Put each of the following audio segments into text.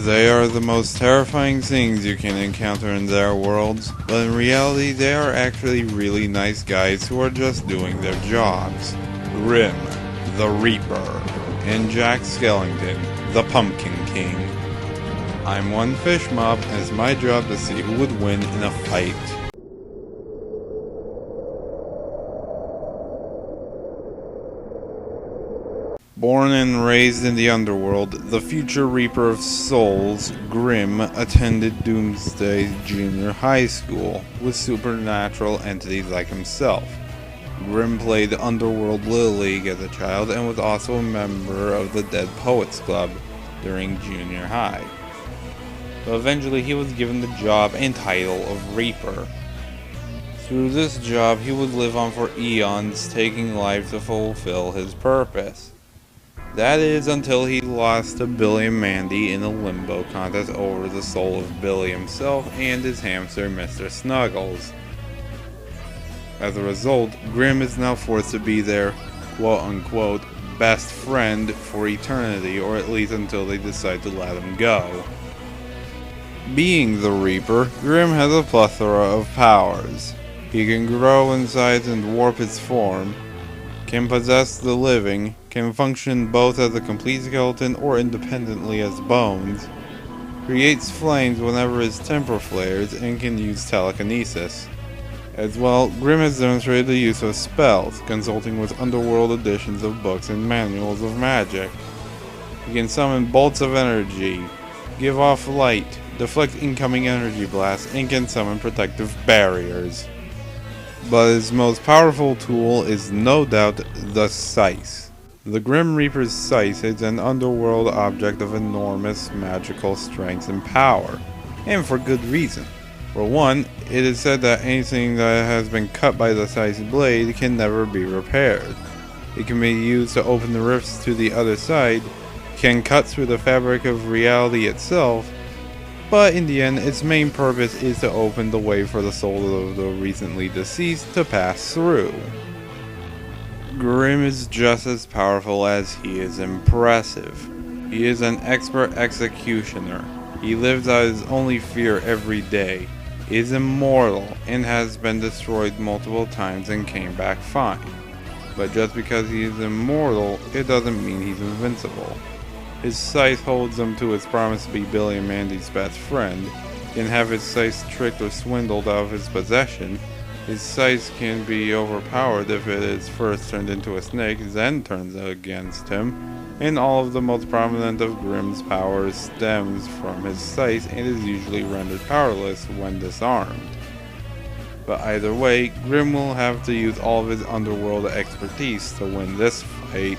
They are the most terrifying things you can encounter in their worlds, but in reality they are actually really nice guys who are just doing their jobs. Grim, the Reaper, and Jack Skellington, the Pumpkin King. I'm one fish mob, and it's my job to see who would win in a fight. Born and raised in the underworld, the future Reaper of Souls, Grim attended Doomsday Junior High School with supernatural entities like himself. Grim played Underworld Little League as a child and was also a member of the Dead Poets Club during junior high. But eventually he was given the job and title of Reaper. Through this job he would live on for eons, taking life to fulfill his purpose. That is until he lost to Billy and Mandy in a limbo contest over the soul of Billy himself and his hamster Mr. Snuggles. As a result, Grim is now forced to be their quote-unquote best friend for eternity, or at least until they decide to let him go. Being the Reaper, Grim has a plethora of powers. He can grow in size and warp his form, can possess the living, can function both as a complete skeleton or independently as bones, creates flames whenever his temper flares, and can use telekinesis. As well, Grim has demonstrated the use of spells, consulting with underworld editions of books and manuals of magic. He can summon bolts of energy, give off light, deflect incoming energy blasts, and can summon protective barriers. But his most powerful tool is no doubt the Scythe. The Grim Reaper's Scythe is an underworld object of enormous magical strength and power, and for good reason. For one, it is said that anything that has been cut by the Scythe's blade can never be repaired. It can be used to open the rifts to the other side, can cut through the fabric of reality itself, but in the end, its main purpose is to open the way for the soul of the recently deceased to pass through. Grim is just as powerful as he is impressive. He is an expert executioner. He lives out his only fear every day. He is immortal and has been destroyed multiple times and came back fine. But just because he is immortal, it doesn't mean he's invincible. His scythe holds him to his promise to be Billy and Mandy's best friend, can have his scythe tricked or swindled out of his possession. His scythe can be overpowered if it is first turned into a snake, then turns against him, and all of the most prominent of Grim's powers stems from his scythe and is usually rendered powerless when disarmed. But either way, Grim will have to use all of his underworld expertise to win this fight.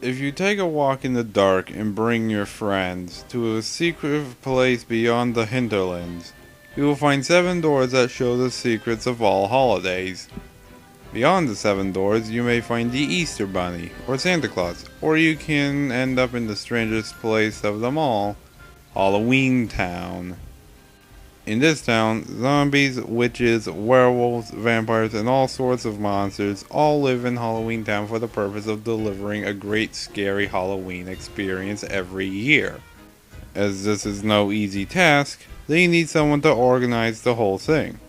If you take a walk in the dark and bring your friends to a secret place beyond the hinterlands, you will find 7 doors that show the secrets of all holidays. Beyond the 7 doors, you may find the Easter Bunny, or Santa Claus, or you can end up in the strangest place of them all, Halloween Town. In this town, zombies, witches, werewolves, vampires, and all sorts of monsters all live in Halloween Town for the purpose of delivering a great scary Halloween experience every year. As this is no easy task, they need someone to organize the whole thing.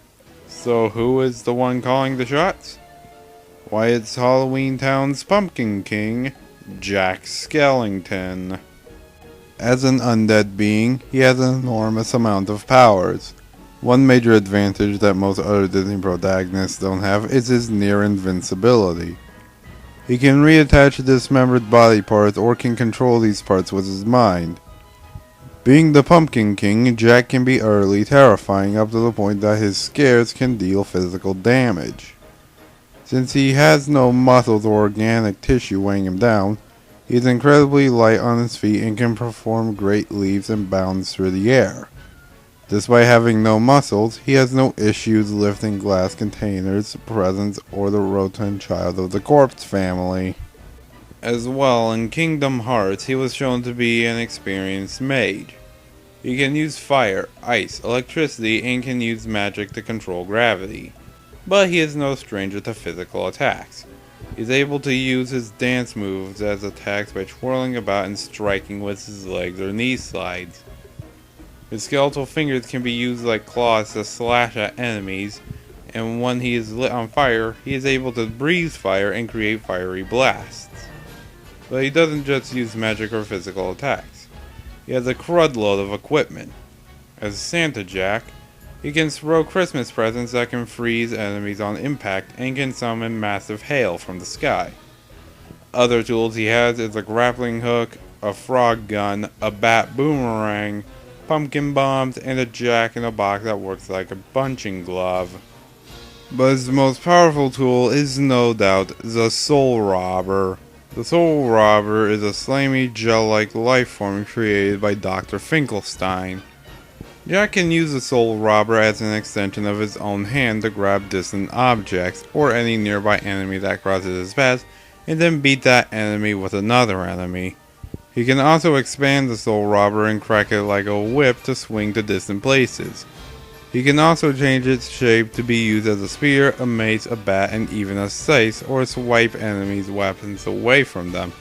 So who is the one calling the shots? Why, it's Halloween Town's Pumpkin King, Jack Skellington. As an undead being, he has an enormous amount of powers. One major advantage that most other Disney protagonists don't have is his near invincibility. He can reattach dismembered body parts or can control these parts with his mind. Being the Pumpkin King, Jack can be utterly terrifying up to the point that his scares can deal physical damage. Since he has no muscles or organic tissue weighing him down, he is incredibly light on his feet and can perform great leaps and bounds through the air. Despite having no muscles, he has no issues lifting glass containers, presents, or the rotund child of the corpse family. As well, in Kingdom Hearts, he was shown to be an experienced mage. He can use fire, ice, electricity, and can use magic to control gravity. But he is no stranger to physical attacks. He's able to use his dance moves as attacks by twirling about and striking with his legs or knee slides. His skeletal fingers can be used like claws to slash at enemies, and when he is lit on fire, he is able to breathe fire and create fiery blasts. But he doesn't just use magic or physical attacks. He has a crud load of equipment. As Santa Jack, he can throw Christmas presents that can freeze enemies on impact and can summon massive hail from the sky. Other tools he has is a grappling hook, a frog gun, a bat boomerang, pumpkin bombs, and a jack-in-a-box that works like a punching glove. But his most powerful tool is no doubt the Soul Robber. The Soul Robber is a slimy gel-like life form created by Dr. Finkelstein. Jack can use the Soul Robber as an extension of his own hand to grab distant objects or any nearby enemy that crosses his path and then beat that enemy with another enemy. He can also expand the Soul Robber and crack it like a whip to swing to distant places. He can also change its shape to be used as a spear, a mace, a bat, and even a scythe, or swipe enemies' weapons away from them.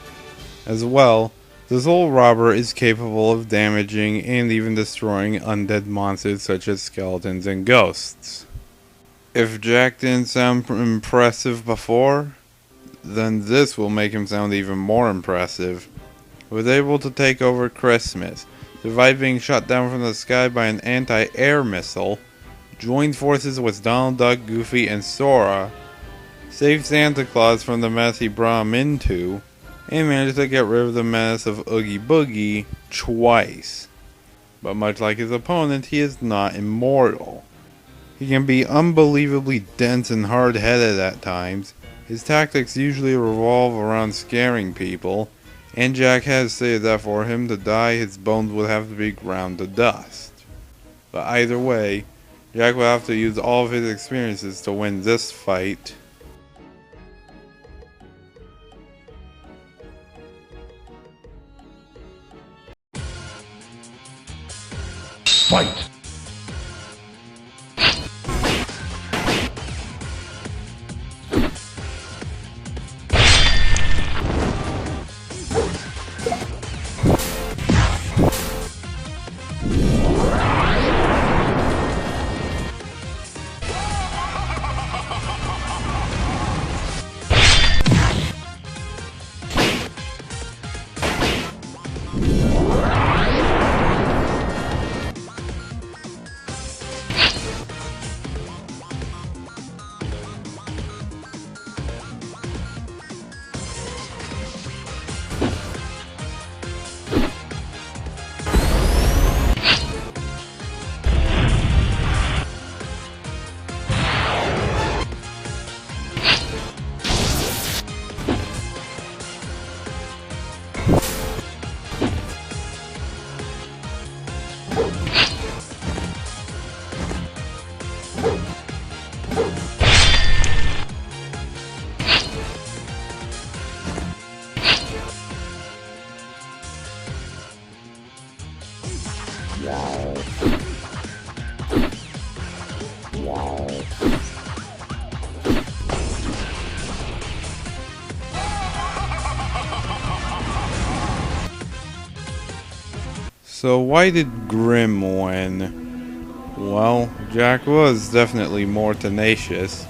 As well, the Soul Robber is capable of damaging and even destroying undead monsters such as skeletons and ghosts. If Jack didn't sound impressive before, then this will make him sound even more impressive. He was able to take over Christmas, survive being shot down from the sky by an anti-air missile, joined forces with Donald Duck, Goofy, and Sora, saved Santa Claus from the mess he brought him into, and managed to get rid of the menace of Oogie Boogie twice. But much like his opponent, he is not immortal. He can be unbelievably dense and hard-headed at times. His tactics usually revolve around scaring people, and Jack has said that for him to die, his bones would have to be ground to dust. But either way, Jack will have to use all of his experiences to win this fight. Fight! So why did Grim win? Well, Jack was definitely more tenacious,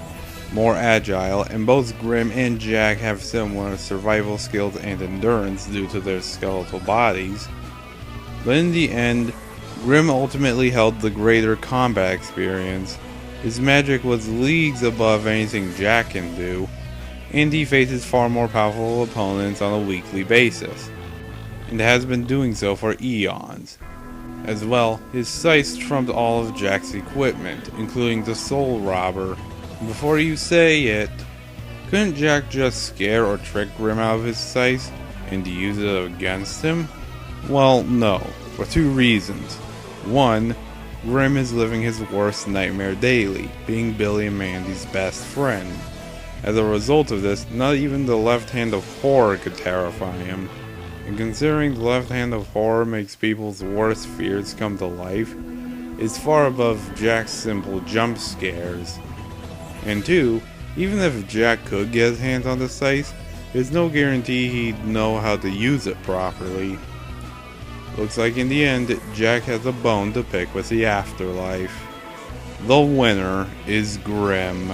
more agile, and both Grim and Jack have similar survival skills and endurance due to their skeletal bodies. But in the end, Grim ultimately held the greater combat experience. His magic was leagues above anything Jack can do, and he faces far more powerful opponents on a weekly basis, and has been doing so for eons. As well, his scythe trumped all of Jack's equipment, including the Soul Robber. And before you say it, couldn't Jack just scare or trick Grim out of his scythe and use it against him? Well, no, for two reasons. One, Grim is living his worst nightmare daily, being Billy and Mandy's best friend. As a result of this, not even the left hand of horror could terrify him. And considering the left hand of horror makes people's worst fears come to life, it's far above Jack's simple jump scares. And two, Even if Jack could get his hands on the scythe, there's no guarantee he'd know how to use it properly. Looks like in the end, Jack has a bone to pick with the afterlife. The winner is Grim.